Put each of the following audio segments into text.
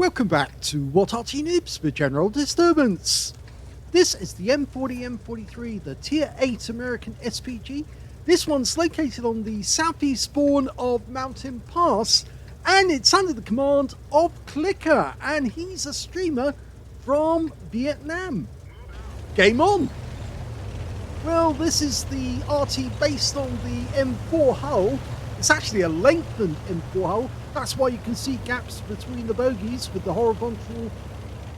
Welcome back to What Arty Noobs with General Disturbance. This is the M40 M43, the Tier 8 American SPG. This one's located on the southeast spawn of Mountain Pass, and it's under the command of CL1CKER, and he's a streamer from Vietnam. Game on! Well, this is the Arty based on the M4 hull. It's actually a lengthened M4 hull. That's why you can see gaps between the bogies with the horizontal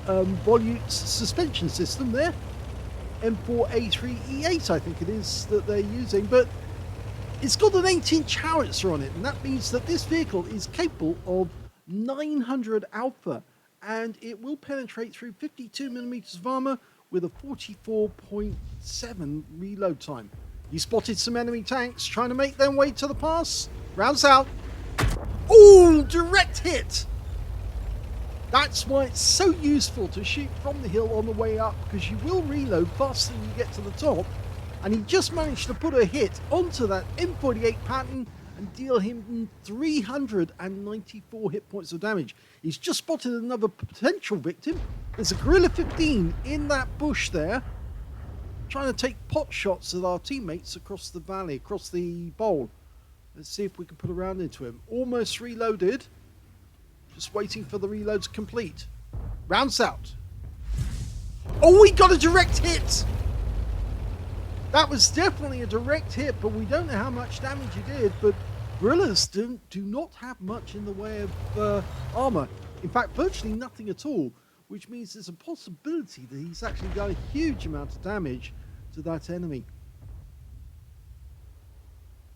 volute suspension system there. M4A3E8 I think it is that they're using, but it's got an 8-inch howitzer on it, and that means that this vehicle is capable of 900 alpha, and it will penetrate through 52mm of armor with a 44.7 reload time. You spotted some enemy tanks trying to make their way to the pass. Rounds out. Oh, direct hit! That's why it's so useful to shoot from the hill on the way up, because you will reload faster than you get to the top. And he just managed to put a hit onto that M48 pattern and deal him 394 hit points of damage. He's just spotted another potential victim. There's a Gorilla 15 in that bush there, trying to take pot shots at our teammates across the valley, across the bowl. Let's see if we can put a round into him. Almost reloaded. Just waiting for the reload to complete. Rounds out. Oh, we got a direct hit! That was definitely a direct hit, but we don't know how much damage he did. But gorillas do not have much in the way of armor. In fact, virtually nothing at all, which means there's a possibility that he's actually done a huge amount of damage to that enemy.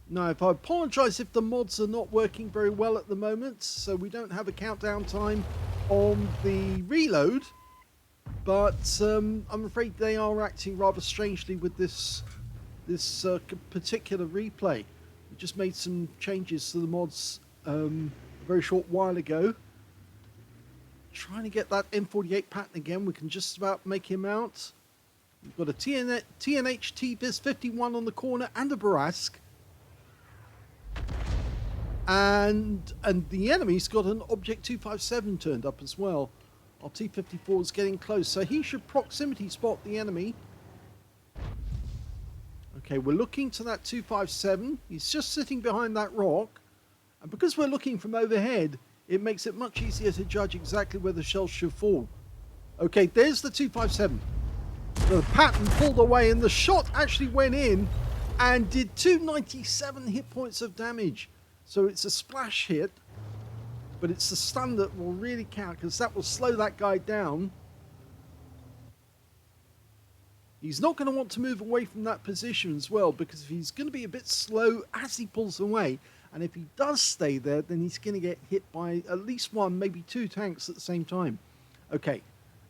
Now, I apologise if the mods are not working very well at the moment, so we don't have a countdown time on the reload, but I'm afraid they are acting rather strangely with this particular replay. We just made some changes to the mods a very short while ago. Trying to get that M48 pattern again. We can just about make him out. We've got a TNH T-Biz 51 on the corner and a Barask. And the enemy's got an Object 257 turned up as well. Our T-54 is getting close, so he should proximity spot the enemy. Okay, we're looking to that 257. He's just sitting behind that rock. And because we're looking from overhead, it makes it much easier to judge exactly where the shells should fall. Okay, there's the 257. The pattern pulled away, and the shot actually went in and did 297 hit points of damage. So it's a splash hit, but it's the stun that will really count, because that will slow that guy down. He's not going to want to move away from that position as well, because if he's going to be a bit slow as he pulls away, and if he does stay there, then he's going to get hit by at least one, maybe two tanks at the same time. Okay,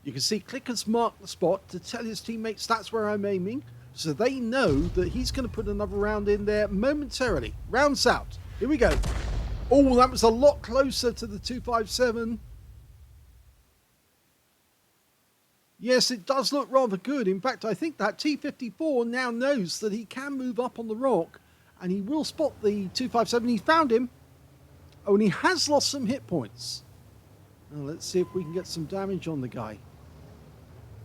you can see CL1CKER's marked the spot to tell his teammates that's where I'm aiming, so they know that he's going to put another round in there momentarily. Rounds out. Here we go. Oh, that was a lot closer to the 257. Yes, it does look rather good. In fact, I think that T-54 now knows that he can move up on the rock, and he will spot the 257. He found him. Oh, and he has lost some hit points. Now, let's see if we can get some damage on the guy.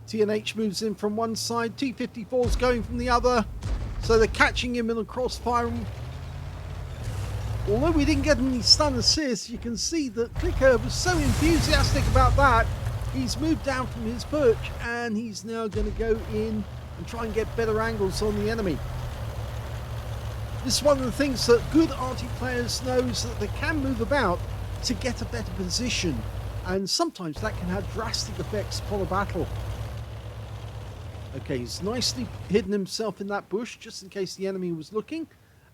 TNH moves in from one side. T-54 is going from the other. So they're catching him in the crossfire. Although we didn't get any stun assists, you can see that CL1CKER was so enthusiastic about that. He's moved down from his perch, and he's now going to go in and try and get better angles on the enemy. This is one of the things that good Arty players knows, that they can move about to get a better position, and sometimes that can have drastic effects upon a battle. Okay, he's nicely hidden himself in that bush just in case the enemy was looking.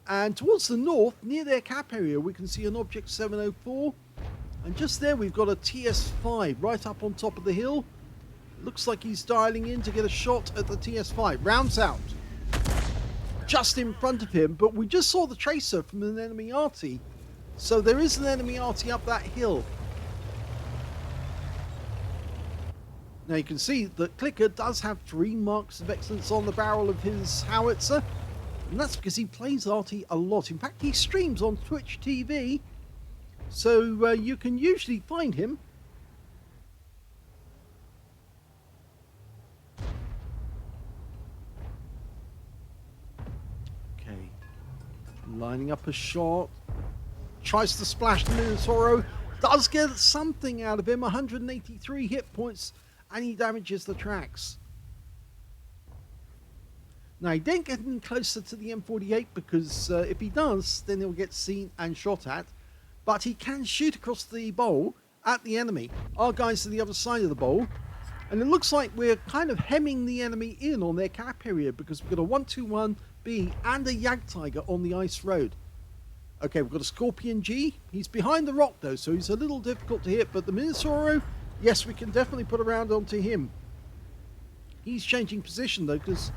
And towards the north, near their cap area, we can see an Object 704. And just there, we've got a TS5 right up on top of the hill. Looks like he's dialing in to get a shot at the TS5. Rounds out. Just in front of him, but we just saw the tracer from an enemy Arty. So there is an enemy Arty up that hill. Now you can see that CL1CKER does have 3 marks of excellence on the barrel of his howitzer. And that's because he plays Arty a lot. In fact, he streams on Twitch TV, so you can usually find him Lining up a shot. Tries to splash the Minotauro. Does get something out of him. 183 hit points. And he damages the tracks. Now, he didn't get any closer to the M48 because if he does, then he'll get seen and shot at. But he can shoot across the bowl at the enemy. Our guys are the other side of the bowl. And it looks like we're kind of hemming the enemy in on their cap area because we've got a 121B and a Jagdtiger on the ice road. Okay, we've got a Scorpion G. He's behind the rock though, so he's a little difficult to hit. But the Minotauro, yes, we can definitely put a round onto him. He's changing position though because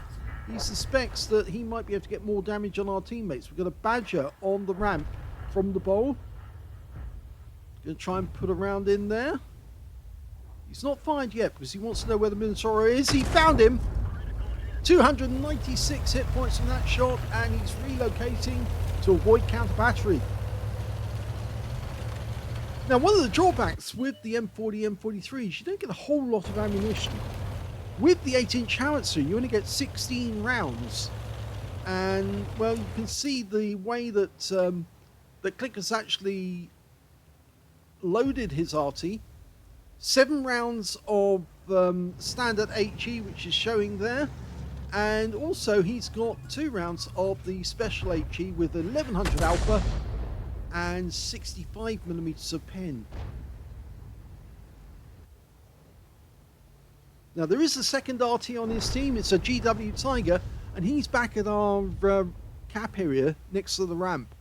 he suspects that he might be able to get more damage on our teammates. We've got a Badger on the ramp from the bowl. Going to try and put a round in there. He's not fired yet because he wants to know where the Minotauro is. He found him. 296 hit points from that shot, and he's relocating to avoid counter battery. Now, one of the drawbacks with the M40, M43 is you don't get a whole lot of ammunition. With the 8-inch howitzer, you only get 16 rounds. And, well, you can see the way that that CLECKER's actually loaded his Arty. 7 rounds of standard HE, which is showing there. And also, he's got 2 rounds of the special HE with 1100 alpha and 65mm of pen. Now, there is a second Arty on his team. It's a GW Tiger, and he's back at our cap area next to the ramp.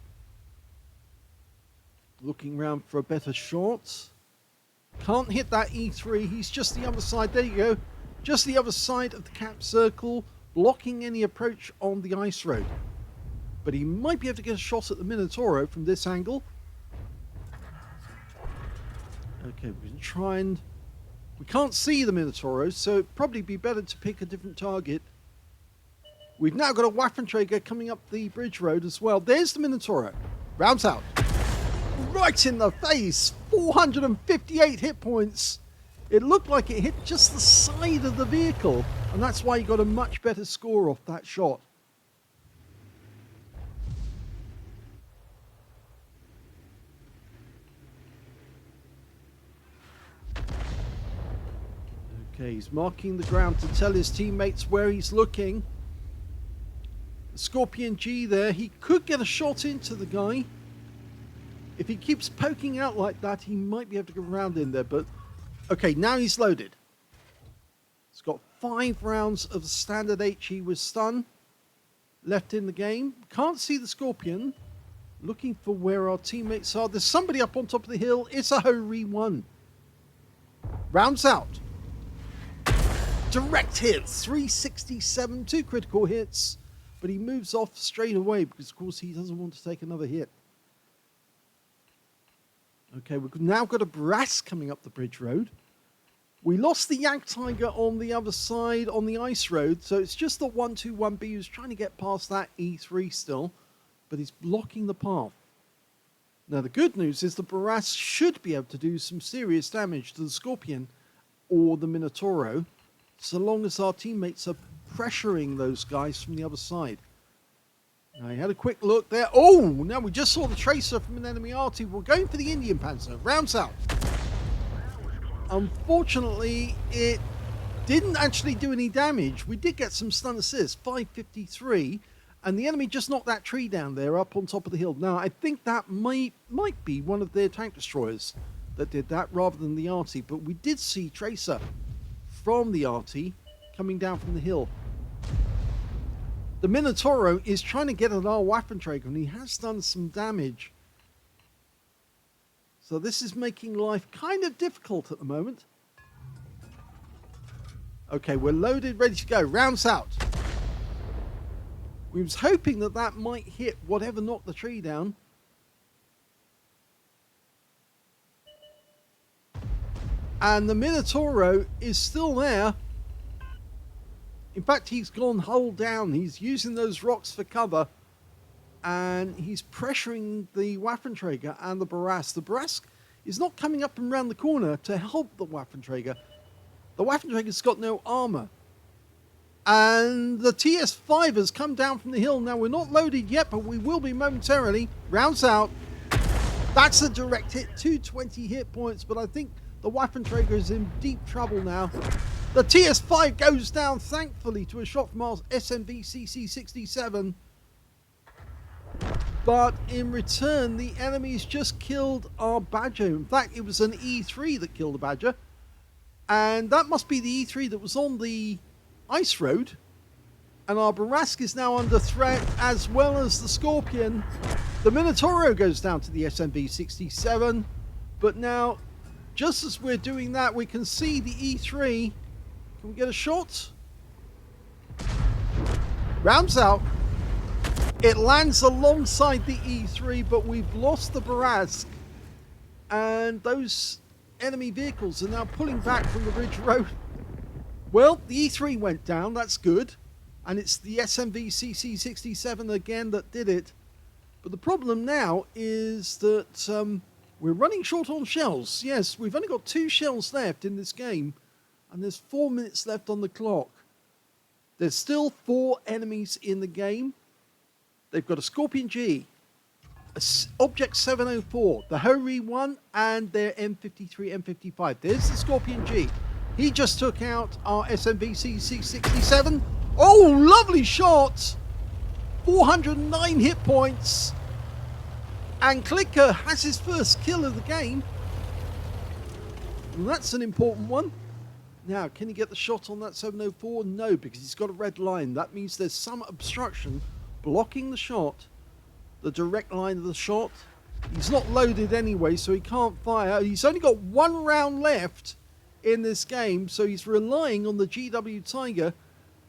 Looking around for a better shot. Can't hit that E3. He's just the other side. There you go. Just the other side of the cap circle, blocking any approach on the ice road. But he might be able to get a shot at the Minotauro from this angle. Okay, we can try and... We can't see the Minotauro, so it'd probably be better to pick a different target. We've now got a Waffenträger coming up the bridge road as well. There's the Minotauro. Rounds out. Right in the face. 458 hit points. It looked like it hit just the side of the vehicle, and that's why he got a much better score off that shot. Okay, he's marking the ground to tell his teammates where he's looking. The Scorpion G there, he could get a shot into the guy. If he keeps poking out like that, he might be able to get around in there, but... Okay, now he's loaded. He's got 5 rounds of the standard HE with stun left in the game. Can't see the Scorpion. Looking for where our teammates are. There's somebody up on top of the hill. It's a Hori 1. Rounds out. Direct hits. 367. 2 critical hits. But he moves off straight away because, of course, he doesn't want to take another hit. Okay, we've now got a Brass coming up the bridge road. We lost the Jagdtiger on the other side on the ice road, so it's just the 121B who's trying to get past that E3 still, but he's blocking the path. Now, the good news is the Brass should be able to do some serious damage to the Scorpion or the Minotauro, so long as our teammates are pressuring those guys from the other side. Now, he had a quick look there. Oh, now we just saw the tracer from an enemy Arty. We're going for the Indian Panzer. Rounds out. Unfortunately, it didn't actually do any damage. We did get some stun assist, 553, and the enemy just knocked that tree down there up on top of the hill. Now, I think that might be one of their tank destroyers that did that rather than the Arty, but we did see tracer from the Arty coming down from the hill. The Minotauro is trying to get at our Waffenträger, and he has done some damage. So this is making life kind of difficult at the moment. Okay, we're loaded, ready to go. Rounds out. We was hoping that that might hit whatever knocked the tree down. And the Minotauro is still there. In fact, he's gone hull down. He's using those rocks for cover. And he's pressuring the Waffenträger and the Barras. The Barras is not coming up and round the corner to help the Waffenträger. The Waffenträger's got no armor. And the TS5 has come down from the hill. Now, we're not loaded yet, but we will be momentarily. Rounds out. That's a direct hit, 220 hit points, but I think the Waffenträger is in deep trouble now. The TS5 goes down, thankfully, to a shot from our SMV CC67. But in return, the enemies just killed our Badger. In fact, it was an E3 that killed the Badger. And that must be the E3 that was on the ice road. And our Barask is now under threat, as well as the Scorpion. The Minotauro goes down to the SMV 67. But now, just as we're doing that, we can see the E3. Can we get a shot? Rounds out. It lands alongside the E3, but we've lost the Barask. And those enemy vehicles are now pulling back from the Ridge Road. Well, the E3 went down, that's good. And it's the SMV CC67 again that did it. But the problem now is that we're running short on shells. Yes, we've only got 2 shells left in this game. And there's 4 minutes left on the clock. There's still 4 enemies in the game. They've got a Scorpion G, a Object 704, the Hori 1, and their M43, M55. There's the Scorpion G. He just took out our SMV CC67. Oh, lovely shot! 409 hit points. And CL1CKER has his first kill of the game. And that's an important one. Now, can he get the shot on that 704? No, because he's got a red line. That means there's some obstruction blocking the shot, the direct line of the shot. He's not loaded anyway, so he can't fire. He's only got 1 round left in this game, so he's relying on the GW Tiger,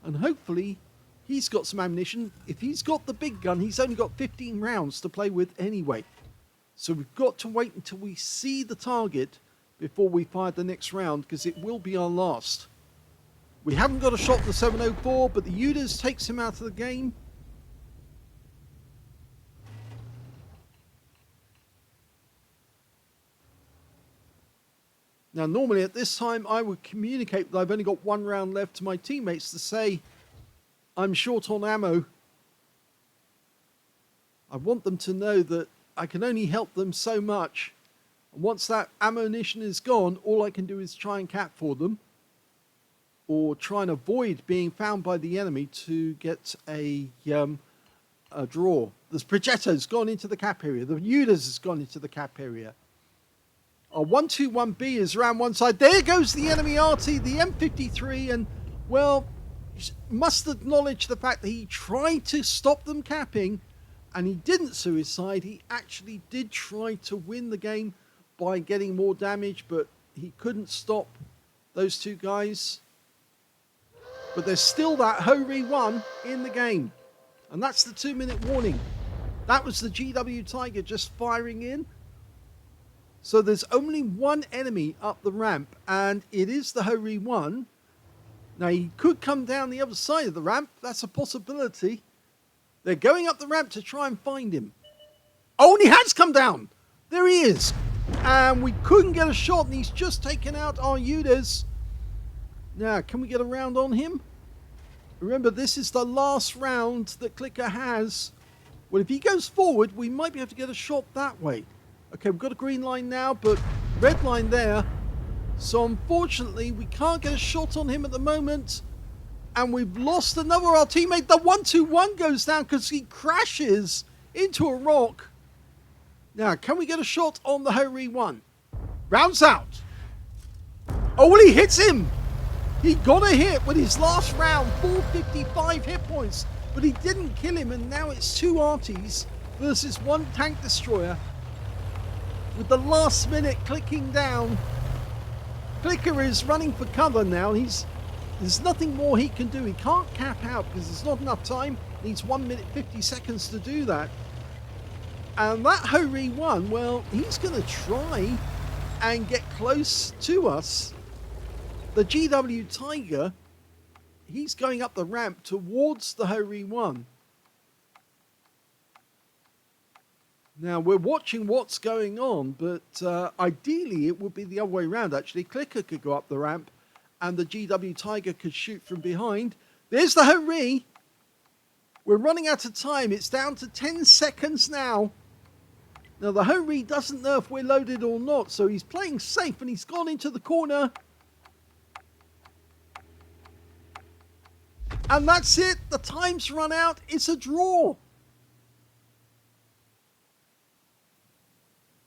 and hopefully he's got some ammunition. If he's got the big gun, he's only got 15 rounds to play with anyway. So we've got to wait until we see the target before we fire the next round, because it will be our last. We haven't got a shot at the 704, but the UDAS takes him out of the game. Now, normally at this time, I would communicate that I've only got 1 round left to my teammates to say I'm short on ammo. I want them to know that I can only help them so much. And once that ammunition is gone, all I can do is try and cap for them, or try and avoid being found by the enemy to get a draw. The Progetto's gone into the cap area. The UDAS has gone into the cap area. Our 121B is around one side. There goes the enemy Arty, the M53, and, well, must acknowledge the fact that he tried to stop them capping, and he didn't suicide. He actually did try to win the game by getting more damage, but he couldn't stop those 2 guys. But there's still that Hori 1 in the game, and that's the 2-minute warning. That was the GW Tiger just firing in. So there's only 1 enemy up the ramp, and it is the Hori 1. Now, he could come down the other side of the ramp. That's a possibility. They're going up the ramp to try and find him. Oh, and he has come down. There he is. And we couldn't get a shot, and he's just taken out our UDAS. Now, can we get a round on him? Remember, this is the last round that CL1CKER has. Well, if he goes forward, we might be able to get a shot that way. Okay, we've got a green line now, but red line there. So unfortunately, we can't get a shot on him at the moment. And we've lost another our teammate. The 121 goes down because he crashes into a rock. Now, can we get a shot on the Hori 1? Rounds out. Oh, well, he hits him. He got a hit with his last round, 455 hit points. But he didn't kill him, and now it's 2 Artys versus 1 tank destroyer. With the last minute clicking down, CL1CKER is running for cover now. There's nothing more he can do. He can't cap out because there's not enough time. He needs 1 minute 50 seconds to do that. And that Hori 1, well, he's going to try and get close to us. The GW Tiger, he's going up the ramp towards the Hori 1. Now, we're watching what's going on, but ideally it would be the other way around, actually. CL1CKER could go up the ramp, and the GW Tiger could shoot from behind. There's the Hurry. We're running out of time. It's down to 10 seconds now. Now, the Hurry doesn't know if we're loaded or not, so he's playing safe and he's gone into the corner. And that's it. The time's run out. It's a draw.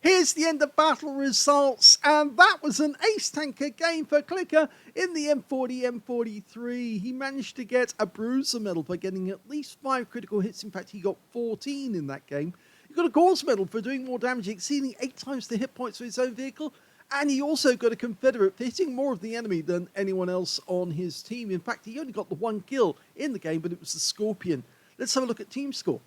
Here's the end of battle results, and that was an ace tanker game for CL1CKER in the M40, M43. He managed to get a bruiser medal by getting at least 5 critical hits. In fact, he got 14 in that game. He got a cause medal for doing more damage, exceeding 8 times the hit points of his own vehicle, and he also got a Confederate for hitting more of the enemy than anyone else on his team. In fact, he only got the 1 kill in the game, but it was the Scorpion. Let's have a look at team score.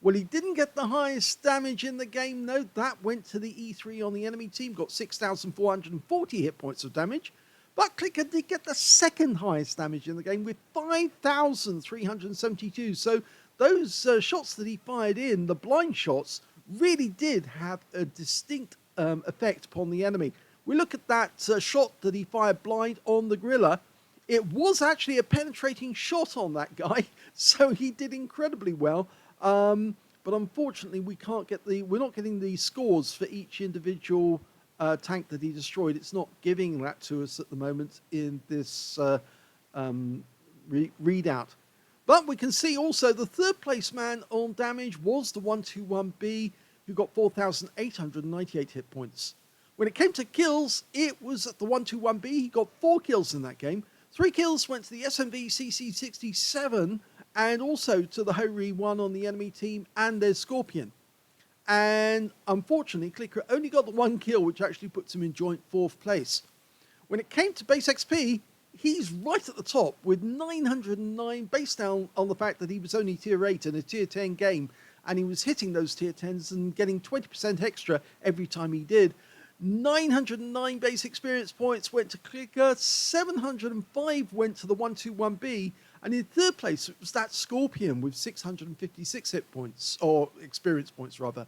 Well, he didn't get the highest damage in the game, no. That went to the E3 on the enemy team, got 6,440 hit points of damage. But CL1CKER did get the second highest damage in the game with 5,372. So those shots that he fired in, the blind shots, really did have a distinct effect upon the enemy. We look at that shot that he fired blind on the Griller. It was actually a penetrating shot on that guy, so he did incredibly well. But unfortunately, we're not getting the scores for each individual tank that he destroyed. It's not giving that to us at the moment in this readout. But we can see also the third place man on damage was the 121B, who got 4,898 hit points. When it came to kills, it was at the 121B. He got 4 kills in that game. 3 kills went to the SMV CC67, and also to the Hurry 1 on the enemy team and their Scorpion. And unfortunately, CL1CKER only got the 1 kill, which actually puts him in joint 4th place. When it came to base XP, he's right at the top with 909, based down on the fact that he was only tier 8 in a tier 10 game, and he was hitting those tier 10s and getting 20% extra every time he did. 909 base experience points went to CL1CKER, 705 went to the 121B, and in third place, it was that Scorpion with 656 hit points, or experience points rather.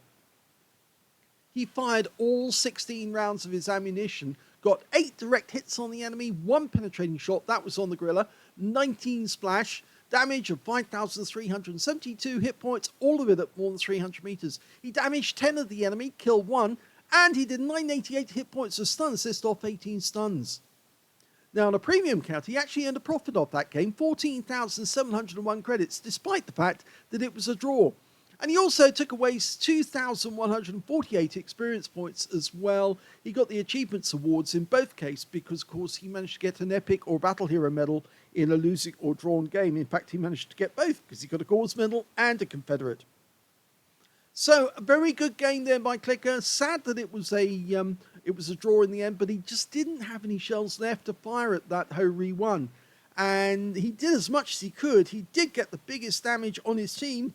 He fired all 16 rounds of his ammunition, got 8 direct hits on the enemy, 1 penetrating shot, that was on the Griller, 19 splash, damage of 5,372 hit points, all of it at more than 300 meters. He damaged 10 of the enemy, killed 1, and he did 988 hit points of stun assist off 18 stuns. Now, on a premium count, he actually earned a profit off that game, 14,701 credits, despite the fact that it was a draw. And he also took away 2,148 experience points as well. He got the Achievements Awards in both cases because, of course, he managed to get an Epic or Battle Hero medal in a losing or drawn game. In fact, he managed to get both because he got a Cause medal and a Confederate. So, a very good game there by CL1CKER. Sad that it was a draw in the end, but he just didn't have any shells left to fire at that Hurry 1. And he did as much as he could. He did get the biggest damage on his team,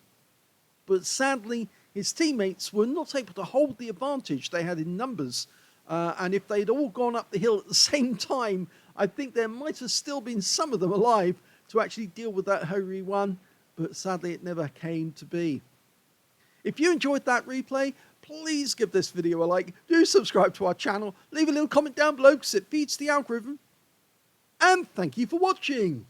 but sadly, his teammates were not able to hold the advantage they had in numbers. And if they'd all gone up the hill at the same time, I think there might have still been some of them alive to actually deal with that Hurry 1, but sadly it never came to be. If you enjoyed that replay, please give this video a like, do subscribe to our channel, leave a little comment down below because it feeds the algorithm, and thank you for watching.